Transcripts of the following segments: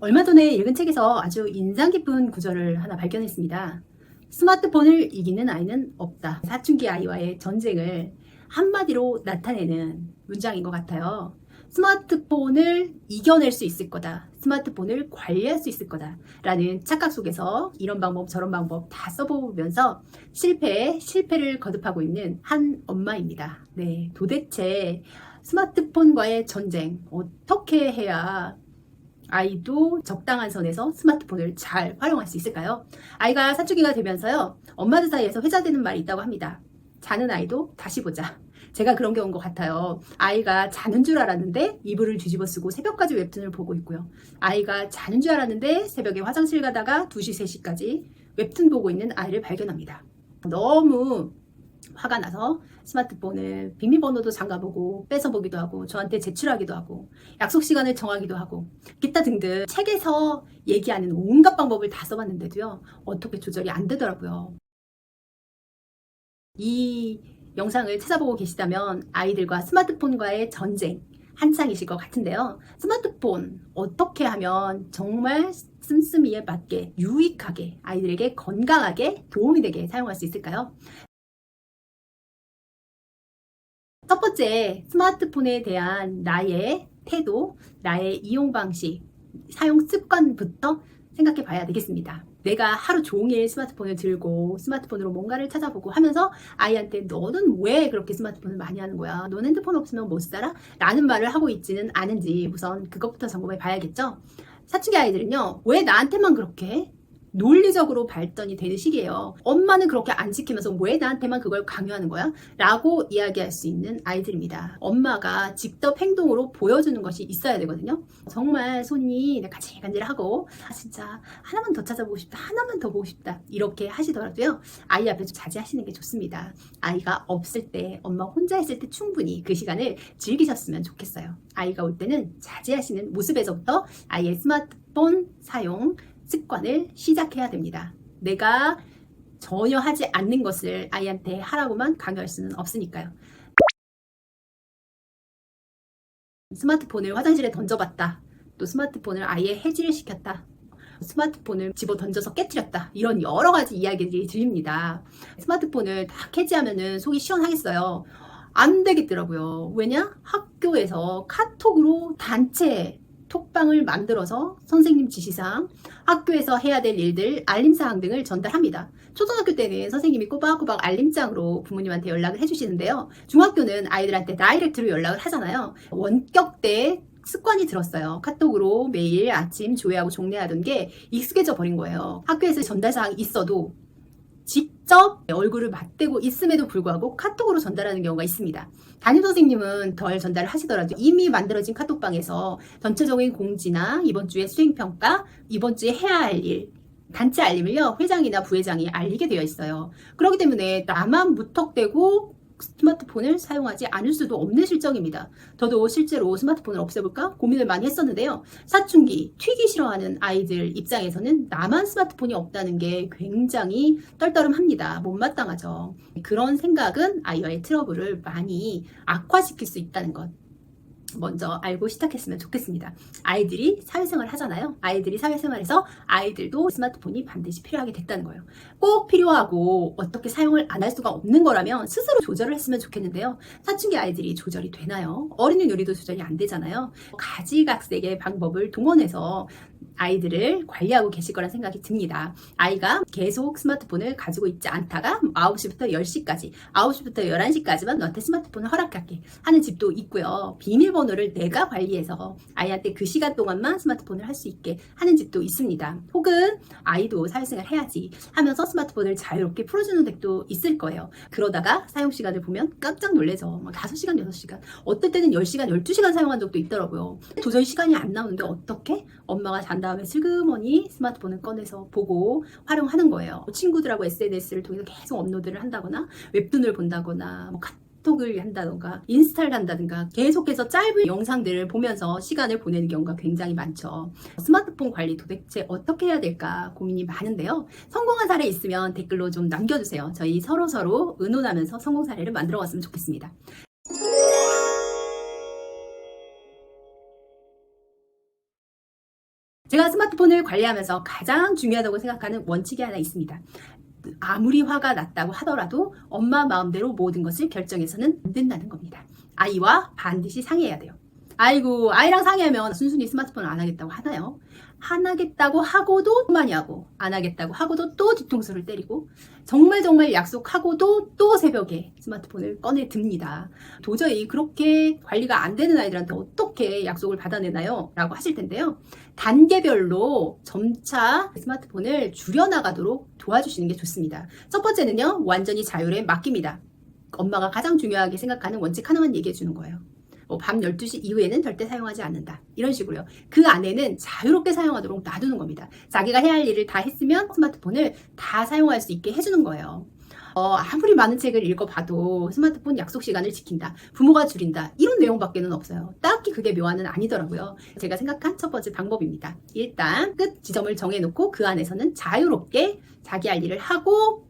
얼마 전에 읽은 책에서 아주 인상 깊은 구절을 하나 발견했습니다. 스마트폰을 이기는 아이는 없다. 사춘기 아이와의 전쟁을 한마디로 나타내는 문장인 것 같아요. 스마트폰을 이겨낼 수 있을 거다. 스마트폰을 관리할 수 있을 거다. 라는 착각 속에서 이런 방법 저런 방법 다 써보면서 실패를 거듭하고 있는 한 엄마입니다. 네, 도대체 스마트폰과의 전쟁 어떻게 해야 아이도 적당한 선에서 스마트폰을 잘 활용할 수 있을까요? 아이가 사춘기가 되면서요, 엄마들 사이에서 회자되는 말이 있다고 합니다. 자는 아이도 다시 보자. 제가 그런 경우인 것 같아요. 아이가 자는 줄 알았는데 이불을 뒤집어 쓰고 새벽까지 웹툰을 보고 있고요. 아이가 자는 줄 알았는데 새벽에 화장실 가다가 2시, 3시까지 웹툰 보고 있는 아이를 발견합니다. 너무 화가 나서 스마트폰을 비밀번호도 잠가보고 뺏어보기도 하고 저한테 제출하기도 하고 약속 시간을 정하기도 하고 기타 등등 책에서 얘기하는 온갖 방법을 다 써봤는데도요, 어떻게 조절이 안 되더라고요. 이 영상을 찾아보고 계시다면 아이들과 스마트폰과의 전쟁 한창이실 것 같은데요. 스마트폰 어떻게 하면 정말 씀씀이에 맞게 유익하게 아이들에게 건강하게 도움이 되게 사용할 수 있을까요? 첫 번째, 스마트폰에 대한 나의 태도, 나의 이용 방식, 사용 습관부터 생각해 봐야 되겠습니다. 내가 하루 종일 스마트폰을 들고 스마트폰으로 뭔가를 찾아보고 하면서 아이한테 너는 왜 그렇게 스마트폰을 많이 하는 거야? 넌 핸드폰 없으면 못 살아? 라는 말을 하고 있지는 않은지 우선 그것부터 점검해 봐야겠죠? 사춘기 아이들은요, 왜 나한테만 그렇게 해? 논리적으로 발전이 되는 시기예요. 엄마는 그렇게 안 지키면서 왜 나한테만 그걸 강요하는 거야? 라고 이야기할 수 있는 아이들입니다. 엄마가 직접 행동으로 보여주는 것이 있어야 되거든요. 정말 손이 간질간질하고 진짜 하나만 더 찾아보고 싶다, 하나만 더 보고 싶다 이렇게 하시더라도요, 아이 앞에서 자제하시는 게 좋습니다. 아이가 없을 때, 엄마 혼자 있을 때 충분히 그 시간을 즐기셨으면 좋겠어요. 아이가 올 때는 자제하시는 모습에서부터 아이의 스마트폰 사용 습관을 시작해야 됩니다. 내가 전혀 하지 않는 것을 아이한테 하라고만 강요할 수는 없으니까요. 스마트폰을 화장실에 던져봤다. 또 스마트폰을 아예 해지를 시켰다. 스마트폰을 집어 던져서 깨뜨렸다. 이런 여러 가지 이야기들이 들립니다. 스마트폰을 다 해지하면은 속이 시원하겠어요. 안 되겠더라고요. 왜냐? 학교에서 카톡으로 단체 톡방을 만들어서 선생님 지시사항, 학교에서 해야 될 일들, 알림사항 등을 전달합니다. 초등학교 때는 선생님이 꼬박꼬박 알림장으로 부모님한테 연락을 해주시는데요. 중학교는 아이들한테 다이렉트로 연락을 하잖아요. 원격 때 습관이 들었어요. 카톡으로 매일 아침 조회하고 종례하던 게 익숙해져 버린 거예요. 학교에서 전달사항이 있어도 직접 얼굴을 맞대고 있음에도 불구하고 카톡으로 전달하는 경우가 있습니다. 담임 선생님은 덜 전달을 하시더라도 이미 만들어진 카톡방에서 전체적인 공지나 이번 주에 수행평가, 이번 주에 해야 할 일, 단체 알림을요, 회장이나 부회장이 알리게 되어 있어요. 그렇기 때문에 나만 무턱대고 스마트폰을 사용하지 않을 수도 없는 실정입니다. 저도 실제로 스마트폰을 없애볼까 고민을 많이 했었는데요. 사춘기, 튀기 싫어하는 아이들 입장에서는 나만 스마트폰이 없다는 게 굉장히 떨떠름합니다. 못마땅하죠. 그런 생각은 아이와의 트러블을 많이 악화시킬 수 있다는 것. 먼저 알고 시작했으면 좋겠습니다. 아이들이 사회생활을 하잖아요. 아이들이 사회생활에서 아이들도 스마트폰이 반드시 필요하게 됐다는 거예요. 꼭 필요하고 어떻게 사용을 안 할 수가 없는 거라면 스스로 조절을 했으면 좋겠는데요. 사춘기 아이들이 조절이 되나요? 어린이 요리도 조절이 안 되잖아요. 가지각색의 방법을 동원해서 아이들을 관리하고 계실 거란 생각이 듭니다. 아이가 계속 스마트폰을 가지고 있지 않다가 9시부터 10시까지, 9시부터 11시까지만 너한테 스마트폰을 허락할게 하는 집도 있고요. 비밀번호를 내가 관리해서 아이한테 그 시간 동안만 스마트폰을 할 수 있게 하는 집도 있습니다. 혹은 아이도 사회생활 해야지 하면서 스마트폰을 자유롭게 풀어주는 댁도 있을 거예요. 그러다가 사용시간을 보면 깜짝 놀래죠. 5시간, 6시간, 어떨 때는 10시간, 12시간 사용한 적도 있더라고요. 도저히 시간이 안 나오는데 어떻게? 엄마가 잔 다음에 슬그머니 스마트폰을 꺼내서 보고 활용하는 거예요. 친구들하고 SNS를 통해서 계속 업로드를 한다거나 웹툰을 본다거나 카톡을 한다던가 인스타를 한다든가 계속해서 짧은 영상들을 보면서 시간을 보내는 경우가 굉장히 많죠. 스마트폰 관리 도대체 어떻게 해야 될까 고민이 많은데요. 성공한 사례 있으면 댓글로 좀 남겨주세요. 저희 서로서로 의논하면서 성공 사례를 만들어 갔으면 좋겠습니다. 제가 스마트폰을 관리하면서 가장 중요하다고 생각하는 원칙이 하나 있습니다. 아무리 화가 났다고 하더라도 엄마 마음대로 모든 것을 결정해서는 안 된다는 겁니다. 아이와 반드시 상의해야 돼요. 아이고, 아이랑 상의하면 순순히 스마트폰을 안 하겠다고 하나요? 안 하겠다고 하고도 많이 하고, 안 하겠다고 하고도 또 뒤통수를 때리고, 정말 약속하고도 또 새벽에 스마트폰을 꺼내 듭니다. 도저히 그렇게 관리가 안 되는 아이들한테 어떻게 약속을 받아내나요? 라고 하실 텐데요. 단계별로 점차 스마트폰을 줄여나가도록 도와주시는 게 좋습니다. 첫 번째는요, 완전히 자율에 맡깁니다. 엄마가 가장 중요하게 생각하는 원칙 하나만 얘기해 주는 거예요. 밤 12시 이후에는 절대 사용하지 않는다. 이런 식으로요. 그 안에는 자유롭게 사용하도록 놔두는 겁니다. 자기가 해야 할 일을 다 했으면 스마트폰을 다 사용할 수 있게 해주는 거예요. 아무리 많은 책을 읽어봐도 스마트폰 약속 시간을 지킨다, 부모가 줄인다, 이런 내용밖에는 없어요. 딱히 그게 묘안은 아니더라고요. 제가 생각한 첫 번째 방법입니다. 일단 끝 지점을 정해놓고 그 안에서는 자유롭게 자기 할 일을 하고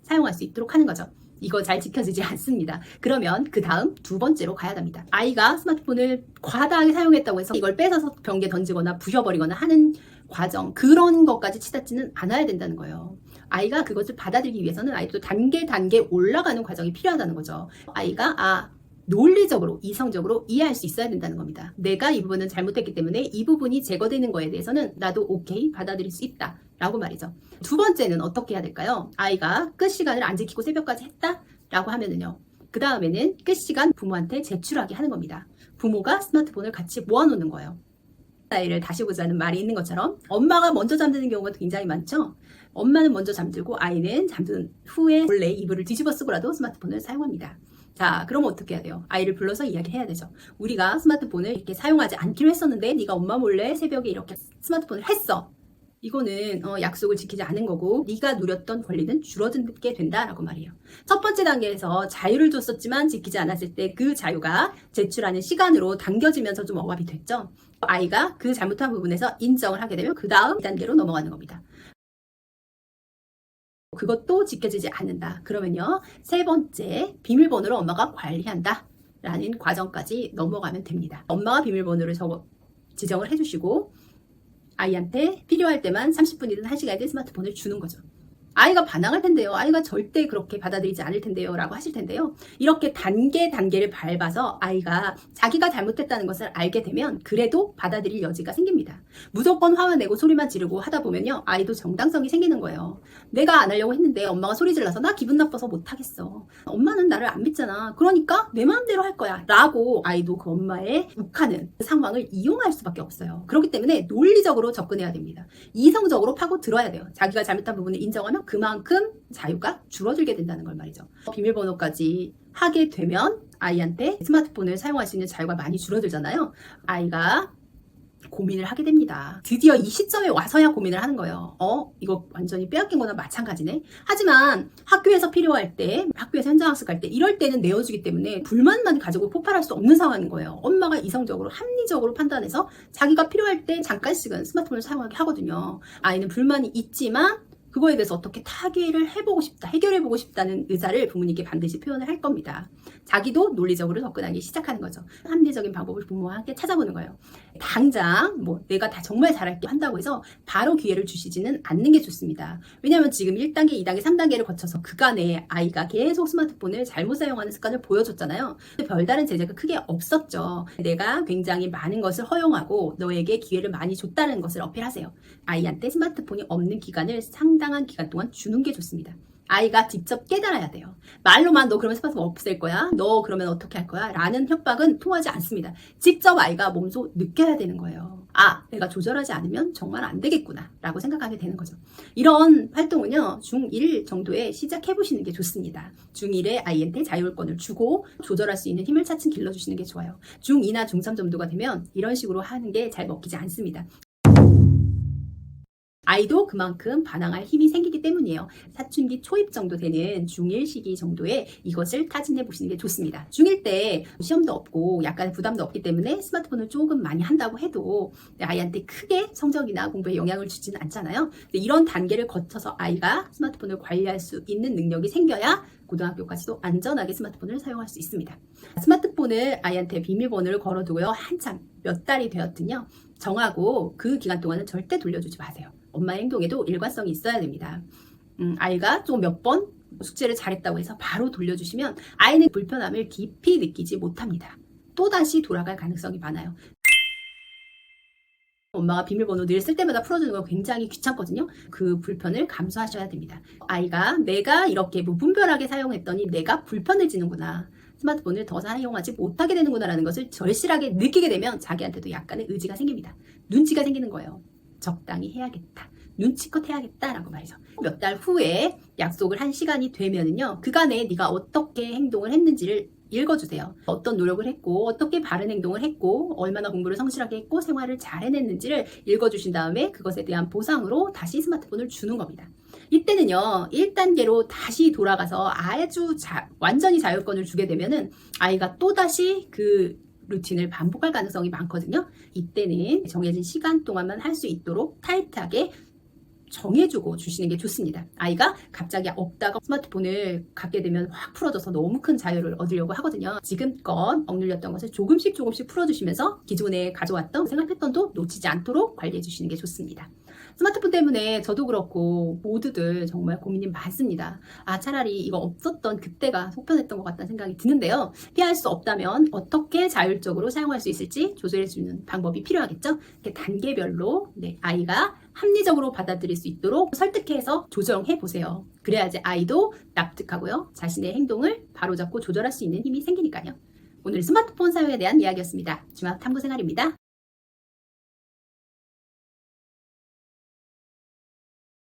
사용할 수 있도록 하는 거죠. 이거 잘 지켜지지 않습니다. 그러면 그 다음 두 번째로 가야 합니다. 아이가 스마트폰을 과다하게 사용했다고 해서 이걸 뺏어서 변기에 던지거나 부셔버리거나 하는 과정, 그런 것까지 치닫지는 않아야 된다는 거예요. 아이가 그것을 받아들이기 위해서는 아이도 단계 올라가는 과정이 필요하다는 거죠. 아이가 논리적으로, 이성적으로 이해할 수 있어야 된다는 겁니다. 내가 이 부분은 잘못했기 때문에 이 부분이 제거되는 거에 대해서는 나도 오케이, 받아들일 수 있다 라고 말이죠. 두 번째는 어떻게 해야 될까요? 아이가 끝 시간을 안 지키고 새벽까지 했다 라고 하면은요, 그 다음에는 끝 시간 부모한테 제출하게 하는 겁니다. 부모가 스마트폰을 같이 모아놓는 거예요. 아이를 다시 보자는 말이 있는 것처럼 엄마가 먼저 잠드는 경우가 굉장히 많죠. 엄마는 먼저 잠들고 아이는 잠든 후에 몰래 이불을 뒤집어 쓰고라도 스마트폰을 사용합니다. 자, 그러면 어떻게 해야 돼요? 아이를 불러서 이야기해야 되죠. 우리가 스마트폰을 이렇게 사용하지 않기로 했었는데 네가 엄마 몰래 새벽에 이렇게 스마트폰을 했어. 이거는 약속을 지키지 않은 거고 네가 누렸던 권리는 줄어들게 된다라고 말이에요. 첫 번째 단계에서 자유를 줬었지만 지키지 않았을 때 그 자유가 제출하는 시간으로 당겨지면서 좀 억압이 됐죠. 아이가 그 잘못한 부분에서 인정을 하게 되면 그 다음 2단계로 넘어가는 겁니다. 그것도 지켜지지 않는다. 그러면요, 세 번째, 비밀번호를 엄마가 관리한다 라는 과정까지 넘어가면 됩니다. 엄마가 비밀번호를 지정을 해주시고 아이한테 필요할 때만 30분이든 1시간이든 스마트폰을 주는 거죠. 아이가 반항할 텐데요. 아이가 절대 그렇게 받아들이지 않을 텐데요. 라고 하실 텐데요. 이렇게 단계를 밟아서 아이가 자기가 잘못했다는 것을 알게 되면 그래도 받아들일 여지가 생깁니다. 무조건 화만 내고 소리만 지르고 하다 보면요, 아이도 정당성이 생기는 거예요. 내가 안 하려고 했는데 엄마가 소리 질러서 나 기분 나빠서 못하겠어. 엄마는 나를 안 믿잖아. 그러니까 내 마음대로 할 거야. 라고 아이도 그 엄마의 욱하는 상황을 이용할 수밖에 없어요. 그렇기 때문에 논리적으로 접근해야 됩니다. 이성적으로 파고 들어야 돼요. 자기가 잘못한 부분을 인정하면 그만큼 자유가 줄어들게 된다는 걸 말이죠. 비밀번호까지 하게 되면 아이한테 스마트폰을 사용할 수 있는 자유가 많이 줄어들잖아요. 아이가 고민을 하게 됩니다. 드디어 이 시점에 와서야 고민을 하는 거예요. 이거 완전히 빼앗긴 거나 마찬가지네. 하지만 학교에서 필요할 때, 학교에서 현장학습 갈 때 이럴 때는 내어주기 때문에 불만만 가지고 폭발할 수 없는 상황인 거예요. 엄마가 이성적으로 합리적으로 판단해서 자기가 필요할 때 잠깐씩은 스마트폰을 사용하게 하거든요. 아이는 불만이 있지만 그거에 대해서 어떻게 타개를 해보고 싶다, 해결해보고 싶다는 의사를 부모님께 반드시 표현을 할 겁니다. 자기도 논리적으로 접근하기 시작하는 거죠. 합리적인 방법을 부모와 함께 찾아보는 거예요. 당장 내가 다 정말 잘할게 한다고 해서 바로 기회를 주시지는 않는 게 좋습니다. 왜냐하면 지금 1단계, 2단계, 3단계를 거쳐서 그간에 아이가 계속 스마트폰을 잘못 사용하는 습관을 보여줬잖아요. 별다른 제재가 크게 없었죠. 내가 굉장히 많은 것을 허용하고 너에게 기회를 많이 줬다는 것을 어필하세요. 아이한테 스마트폰이 없는 기간을 상당한 기간 동안 주는 게 좋습니다. 아이가 직접 깨달아야 돼요. 말로만 너 그러면 스마트폰 없앨 거야? 너 그러면 어떻게 할 거야? 라는 협박은 통하지 않습니다. 직접 아이가 몸소 느껴야 되는 거예요. 내가 조절하지 않으면 정말 안 되겠구나 라고 생각하게 되는 거죠. 이런 활동은요, 중1 정도에 시작해보시는 게 좋습니다. 중1에 아이한테 자율권을 주고 조절할 수 있는 힘을 차츰 길러주시는 게 좋아요. 중2나 중3 정도가 되면 이런 식으로 하는 게 잘 먹히지 않습니다. 아이도 그만큼 반항할 힘이 생기기 때문이에요. 사춘기 초입 정도 되는 중1 시기 정도에 이것을 타진해 보시는 게 좋습니다. 중1 때 시험도 없고 약간 부담도 없기 때문에 스마트폰을 조금 많이 한다고 해도 아이한테 크게 성적이나 공부에 영향을 주지는 않잖아요. 이런 단계를 거쳐서 아이가 스마트폰을 관리할 수 있는 능력이 생겨야 고등학교까지도 안전하게 스마트폰을 사용할 수 있습니다. 스마트폰을 아이한테 비밀번호를 걸어두고요. 한참 몇 달이 되었든요. 정하고 그 기간 동안은 절대 돌려주지 마세요. 엄마의 행동에도 일관성이 있어야 됩니다. 아이가 좀 몇 번 숙제를 잘했다고 해서 바로 돌려주시면 아이는 불편함을 깊이 느끼지 못합니다. 또다시 돌아갈 가능성이 많아요. 엄마가 비밀번호 늘 쓸 때마다 풀어주는 거 굉장히 귀찮거든요. 그 불편을 감수하셔야 됩니다. 아이가 내가 이렇게 무분별하게 사용했더니 내가 불편해지는구나. 스마트폰을 더 사용하지 못하게 되는구나 라는 것을 절실하게 느끼게 되면 자기한테도 약간의 의지가 생깁니다. 눈치가 생기는 거예요. 적당히 해야겠다. 눈치껏 해야겠다라고 말이죠. 몇 달 후에 약속을 한 시간이 되면은요, 그간에 네가 어떻게 행동을 했는지를 읽어주세요. 어떤 노력을 했고, 어떻게 바른 행동을 했고, 얼마나 공부를 성실하게 했고, 생활을 잘 해냈는지를 읽어주신 다음에 그것에 대한 보상으로 다시 스마트폰을 주는 겁니다. 이때는요, 1단계로 다시 돌아가서 아주 완전히 자율권을 주게 되면은 아이가 또다시 그 루틴을 반복할 가능성이 많거든요. 이때는 정해진 시간 동안만 할 수 있도록 타이트하게 정해주고 주시는 게 좋습니다. 아이가 갑자기 없다가 스마트폰을 갖게 되면 확 풀어져서 너무 큰 자유를 얻으려고 하거든요. 지금껏 억눌렸던 것을 조금씩 풀어주시면서 기존에 가져왔던 생활 패턴도 놓치지 않도록 관리해 주시는 게 좋습니다. 스마트폰 때문에 저도 그렇고 모두들 정말 고민이 많습니다. 차라리 이거 없었던 그때가 속편했던 것 같다는 생각이 드는데요. 피할 수 없다면 어떻게 자율적으로 사용할 수 있을지 조절해 주는 방법이 필요하겠죠. 이렇게 단계별로 아이가 합리적으로 받아들일 수 있도록 설득해서 조정해 보세요. 그래야지 아이도 납득하고요. 자신의 행동을 바로잡고 조절할 수 있는 힘이 생기니까요. 오늘 스마트폰 사용에 대한 이야기였습니다. 주말 탐구 생활입니다.